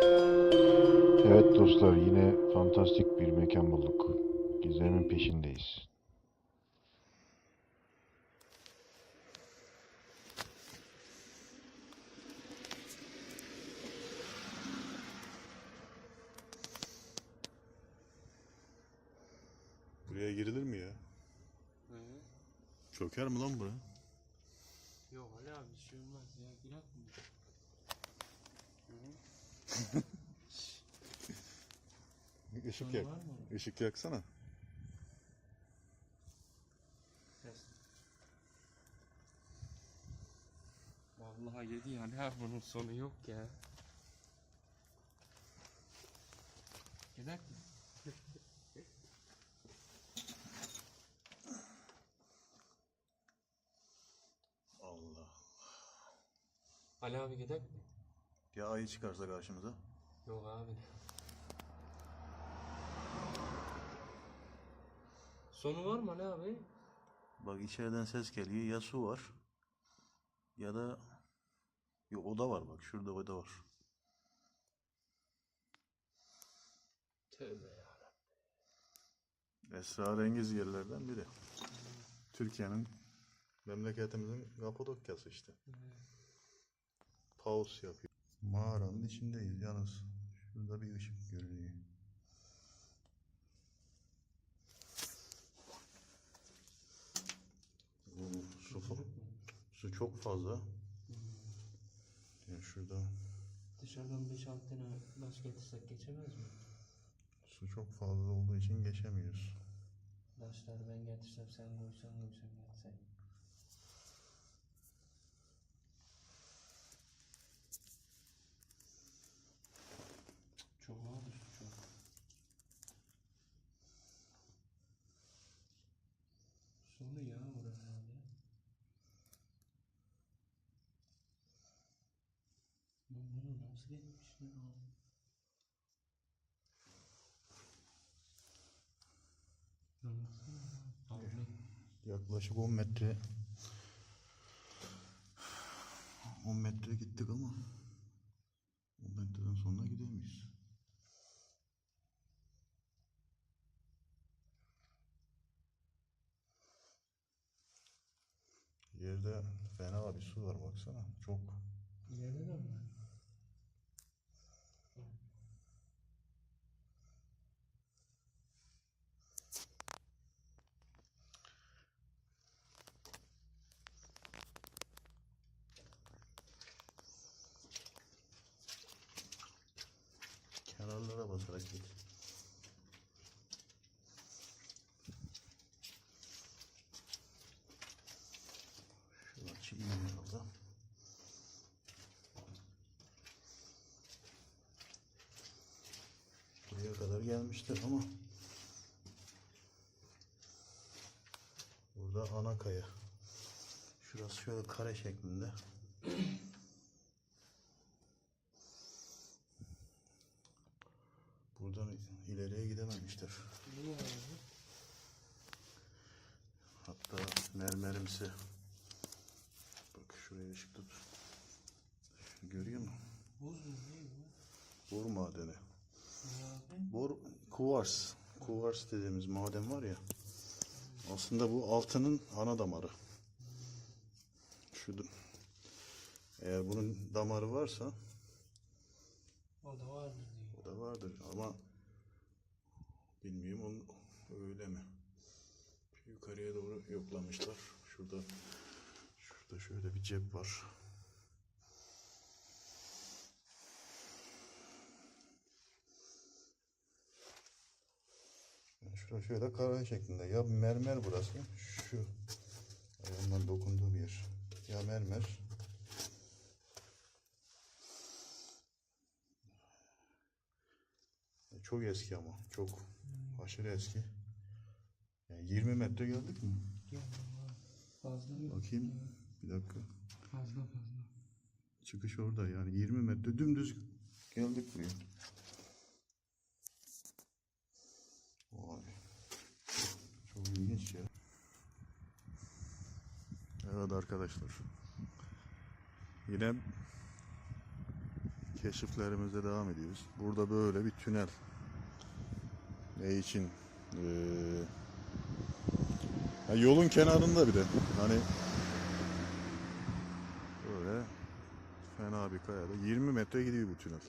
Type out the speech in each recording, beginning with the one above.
Evet dostlar, yine fantastik bir mekan bulduk. Gizemin peşindeyiz. Buraya girilir mi ya? Hı. Çöker mi lan bura? Yok Ali abi bir şey olmaz ya girer mi? Işık Sonu yak. var mı? Işık yaksana. Ses. Vallahi yedi yani abi bunun sonu yok ya. Gider mi? Allah. Ali abi gider mi? Ya ayı çıkarsa karşımıza? Yok abi. Sonu var mı Ali abi? Bak içeriden ses geliyor. Ya su var. Ya da... Yok oda var bak. Şurada oda var. Tövbe ya. Esrarengiz yerlerden biri. Türkiye'nin, memleketimizin Kapadokya'sı işte. Pause yapıyor. Mağaranın içindeyiz yalnız. Şurada bir ışık görünüyor. Oo, su çok fazla. Yani şurada Dışarıdan 5-6 tane taş getirsek geçemez mi? su çok fazla olduğu için geçemiyoruz. Taşları ben getirsem sen koysan getirsek. Çok abi su çok. Sonu ya orası abi. Lan bunu nasıl geçmişler abi? Abi. Yaklaşık 10 metre 10 metre gittik ama 10 metreden sonra gidemeyiz. Yerde fena bir su var baksana. Çok. İleride de mi? Kenarlara basarak git. Şu açı iyi herhalde. Buraya kadar gelmiştir ama burada ana kaya. Şurası şöyle kare şeklinde. Buradan ileriye gidememiştir. Niye abi? Hatta mermerimsi. Bak şuraya ışık tut. Görüyor musun? Buz mu ne bu? Bor madeni. Ne abi? Bor, kuvars. Kuvars dediğimiz maden var ya. Aslında bu altının ana damarı. Şu eğer bunun damarı varsa O da vardır diyor. o da vardır ama bilmiyorum onun öyle mi? Yukarıya doğru yoklamışlar. Şurada şöyle bir cep var. Yani şurada şöyle kare şeklinde. Ya mermer burası. Şu ayağımdan dokunduğu bir yer. Ya mermer. Çok eski ama. Çok aşırı eski. Yani 20 metre geldik mi? Geldim abi. Fazla mı? Bakayım. Bir dakika. Fazla fazla. Çıkış orada yani 20 metre dümdüz geldik buraya. Vay. Çok ilginç ya. Evet arkadaşlar. Yine keşiflerimize devam ediyoruz. Burada böyle bir tünel. Ne için? Yolun kenarında bir de. Hani böyle fena bir kayada. 20 metre gidiyor bu tünel.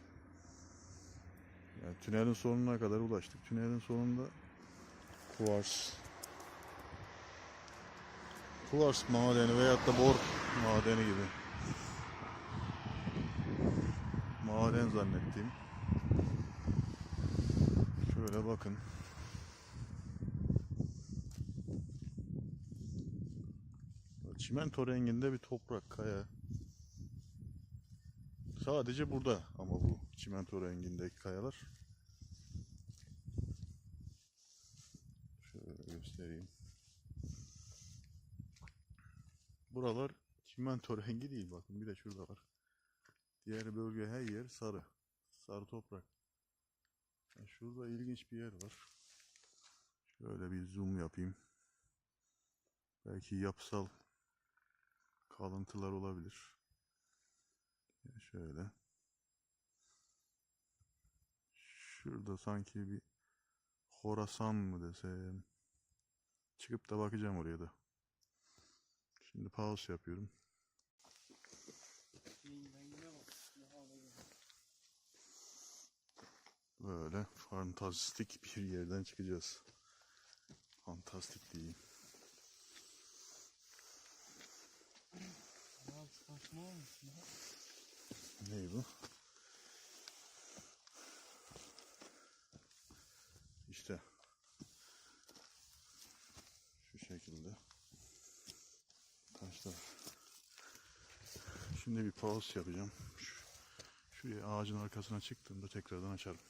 Yani tünelin sonuna kadar ulaştık. Tünelin sonunda kuvars madeni veyahut da bor madeni gibi. Maden zannettiğim. Şöyle bakın. Çimento renginde bir toprak, kaya. Sadece burada ama bu çimento rengindeki kayalar. Şöyle göstereyim. Buralar çimento rengi değil, bakın bir de şurada var. Diğer bölge her yer sarı. Sarı toprak. Şurada ilginç bir yer var. Şöyle bir zoom yapayım. Belki yapısal kalıntılar olabilir. Şöyle. Şurada sanki bir Horasan mı desem. Çıkıp da bakacağım oraya da. Şimdi pause yapıyorum. Böyle fantastik bir yerden çıkacağız. Fantastik diyeyim. Ne bu? İşte şu şekilde taşlar. Şimdi bir pause yapacağım. Şuraya ağacın arkasına çıktığımda tekrardan açarım.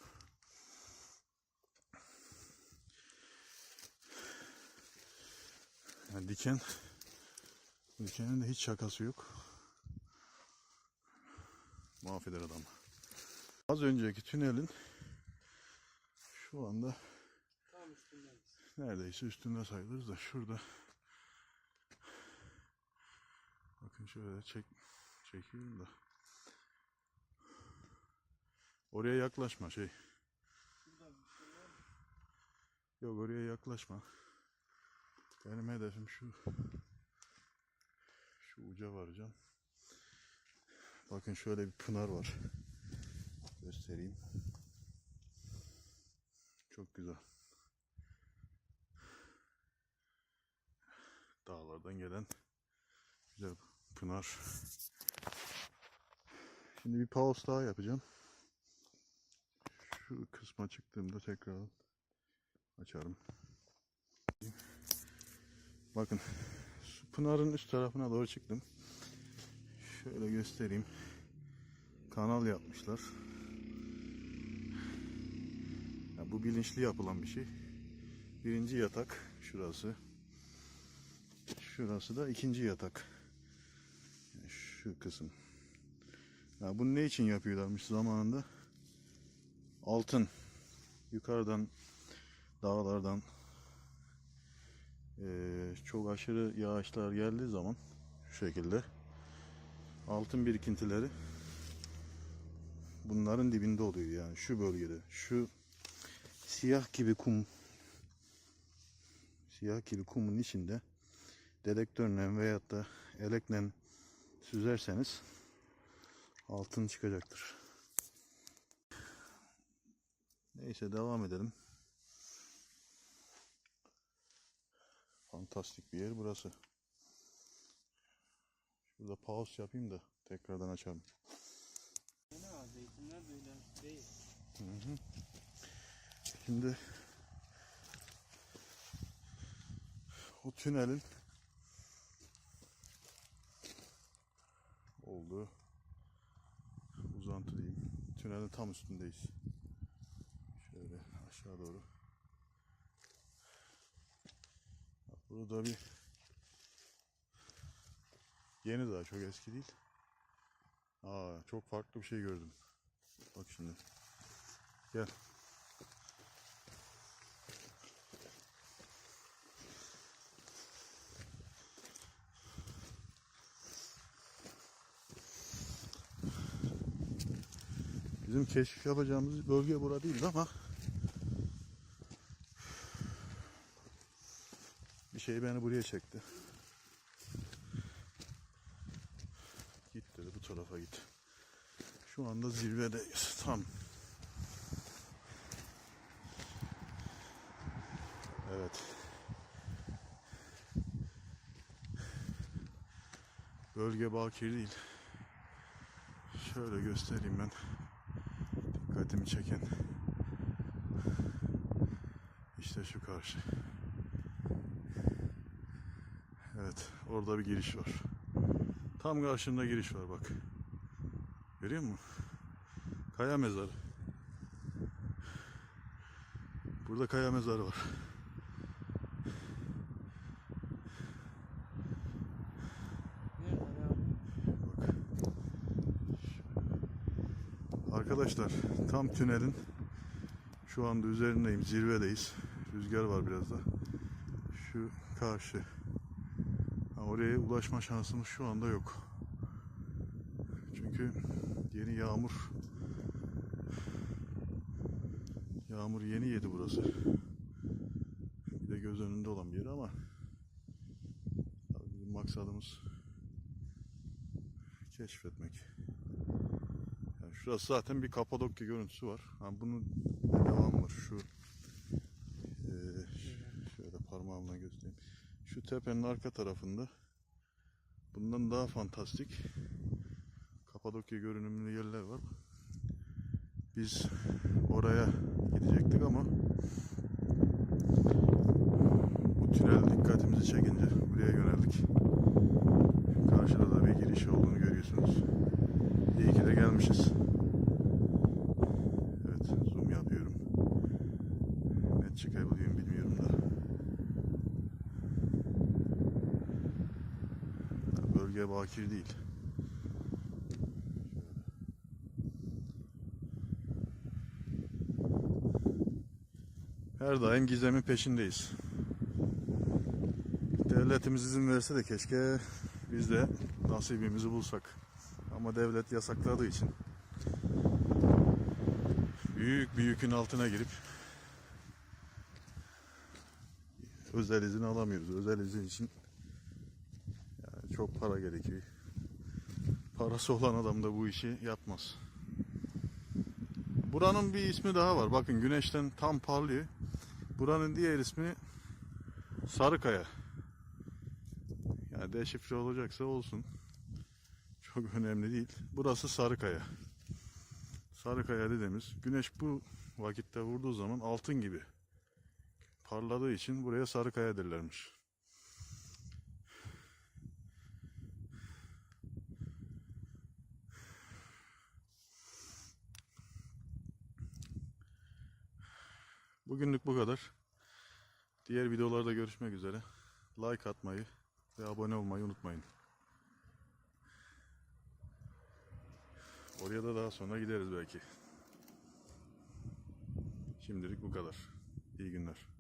Yani dikenin de hiç şakası yok. Mahveder adam. Az önceki tünelin şu anda Tam üstündeyiz. neredeyse üstünde sayılırız da şurada. Bakın şöyle çekiyorum da. Oraya yaklaşma şey. Şurada bir şey var mı? Yok, oraya yaklaşma. Benim hedefim şu. Şu uca varacağım. Bakın şöyle bir pınar var. Göstereyim. Çok güzel. Dağlardan gelen güzel pınar. Şimdi bir pause daha yapacağım. Şu kısma çıktığımda tekrar açarım. Bakın pınarın üst tarafına doğru çıktım. Şöyle göstereyim. Kanal yapmışlar. Ya bu bilinçli yapılan bir şey. Birinci yatak şurası. Şurası da ikinci yatak. Yani şu kısım. Ya bunu ne için yapıyorlarmış zamanında? Altın yukarıdan dağlardan çok aşırı yağışlar geldiği zaman şu şekilde altın birikintileri bunların dibinde oluyor, yani şu bölgede. Şu siyah gibi kumun içinde dedektörle veyahut da elekle süzerseniz altın çıkacaktır. Neyse, devam edelim. Fantastik bir yer burası. Şurada pause yapayım da tekrardan açarım. Zeytinler böyle değil. Şimdi o tünelin olduğu uzantı diyeyim. Tünelin tam üstündeyiz. Şöyle aşağı doğru. Burada bir yeni, daha çok eski değil. Çok farklı bir şey gördüm. Bak şimdi. Gel. bizim keşif yapacağımız bölge bura değil ama bir şey beni buraya çekti. Git dedi, bu tarafa git. Şu anda zirvedeyiz tam. Evet. Bölge bakir değil. Şöyle göstereyim ben. Dikkatimi çeken. İşte şu karşı. Evet, orada bir giriş var. Tam karşında giriş var bak. Görüyor musun? Kaya mezarı. Burada kaya mezarı var. Nerede abi? Bak. Arkadaşlar tam tünelin şu anda üzerindeyim. Zirvedeyiz. Rüzgar var biraz da. Şu karşı. Oraya ulaşma şansımız şu anda yok. Çünkü yeni yağmur yeni yedi burası. Bir de göz önünde olan bir yer ama tabii bizim maksadımız keşfetmek. Yani şurası zaten bir Kapadokya görüntüsü var. Yani bunun devamı var. Şöyle parmağımla göstereyim. Şu tepenin arka tarafında bundan daha fantastik Kapadokya görünümlü yerler var. Biz oraya gidecektik ama bu tünel dikkatimizi çekince buraya yöneldik. Karşıda da bir giriş olduğunu görüyorsunuz. İyi ki de gelmişiz. Evet, zoom yapıyorum. Net çıkabiliyorum bilmiyorum da. Bölge bakir değil. Her daim gizemin peşindeyiz. Devletimiz izin verse de keşke biz de nasibimizi bulsak. Ama devlet yasakladığı için büyük bir yükün altına girip özel izin alamıyoruz. Özel izin için yani çok para gerekiyor. Parası olan adam da bu işi yapmaz. Buranın bir ismi daha var. Bakın güneşten tam parlıyor. Buranın diğer ismi Sarıkaya. Yani deşifre olacaksa olsun. Çok önemli değil. Burası Sarıkaya. Sarıkaya dediğimiz güneş bu vakitte vurduğu zaman altın gibi parladığı için buraya Sarıkaya derlermiş. Bugünlük bu kadar. Diğer videolarda görüşmek üzere. Like atmayı ve abone olmayı unutmayın. Oraya da daha sonra gideriz belki. Şimdilik bu kadar. İyi günler.